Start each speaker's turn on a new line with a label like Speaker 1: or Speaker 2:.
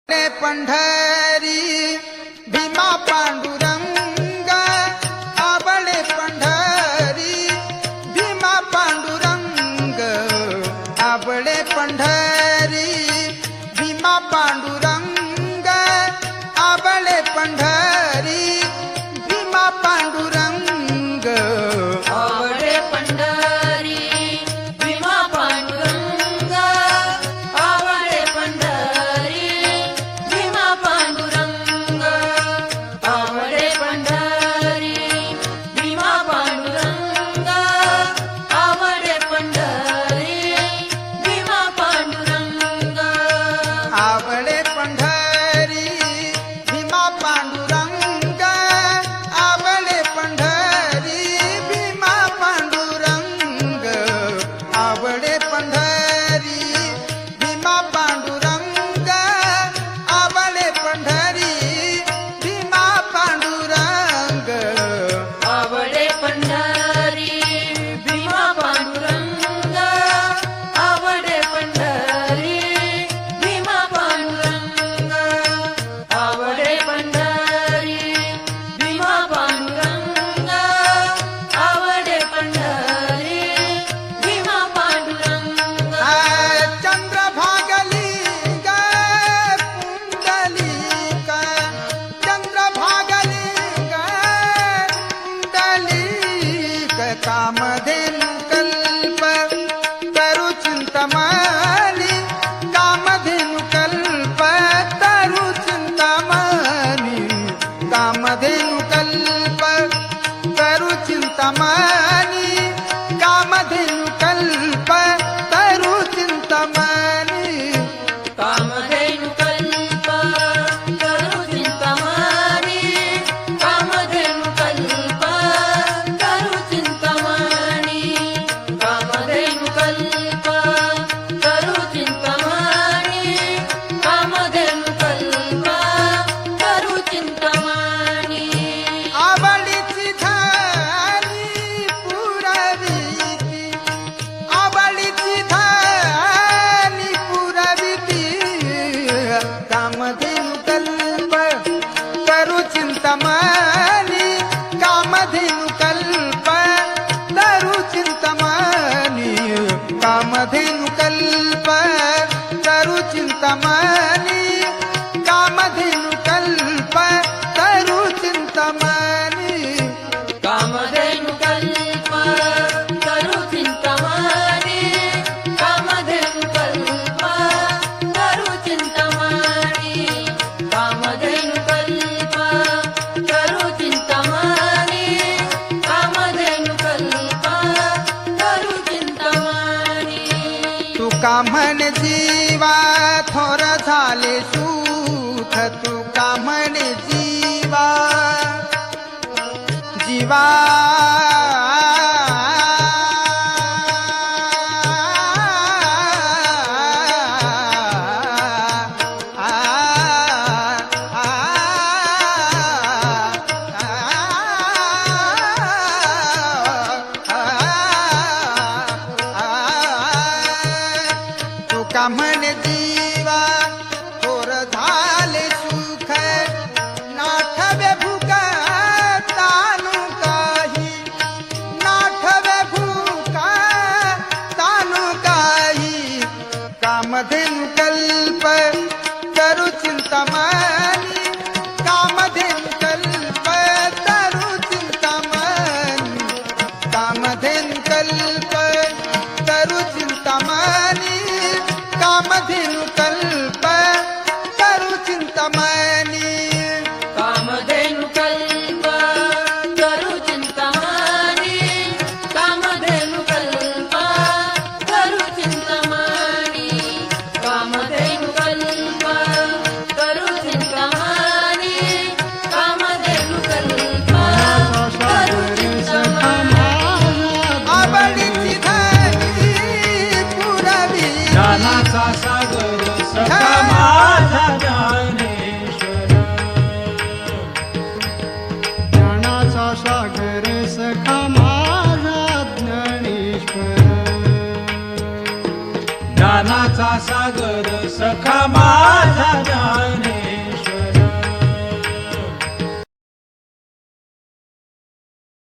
Speaker 1: पंढरी भीमा पांडुरंग आवळे पंढरी भीमा पांडुरंग आवळे पंढरी भीमा पांडुरंग आवळे पंढरी भीमा पांडुरंग
Speaker 2: आवळे पंढरी भीमा पांडुरंग आवळे पंढरी भीमा पांडुरंग आवळे पंढरी भीमा पांडुरंग आवळे पंढरी भीमा पांडुरंग
Speaker 1: आवळे पंढरी भीमा पांडुरंग आवळे पंढरी भीमा पांडुरंग आवळे पंढरी भीमा पांडुरंग आवळे पंढरी भीमा पांडुरंग
Speaker 2: आवळे पंढरी भीमा पांडुरंग आवळे पंढरी भीमा पांडुरंग आवळे पंढरी भीमा पांडुरंग आवळे पंढरी भीमा पांडुरंग
Speaker 1: चंद्रभागली ग पुंडलिक चंद्रभागली ग पुंडलिक कामधेनु कल्प तरु चिंतामणी कामधेनु कल्प तरु चिंतामणी कामधेनु कल्प तरु चिंतामणी कामधेनु कल्प तरु चिंतामणी
Speaker 2: कामधेनु कल्प तरु चिंतामणी कामधेनु कल्प तरु चिंतामणी कामधेनु कल्प तरु चिंतामणी कामधेनु कल्प तरु चिंतामणी
Speaker 1: आवडीची धानी पुरविती आवडीची धानी पुरविती कामधेनु कल्प तरु चिंतामणी कामधेनु कल्प तरु चिंतामणी कामधेनु कल्प तरु चिंतामणी कामधेनु कल्प तरु चिंतामणी
Speaker 2: कामधेनु कल्प तरु चिंतामणी कामधेनु कल्प तरु चिंतामणी कामधेनु कल्प तरु चिंतामणी कामधेनु कल्प तरु चिंतामणी
Speaker 1: तुका म्हणे जीवा थोर झाले सुख तुका म्हणे जीवा जीवा तुका म्हणे जीवा थोर झाले सुख नाठवे भूक तानू काही
Speaker 3: ज्ञानाचा सागर सखा माझा ज्ञानेश्वर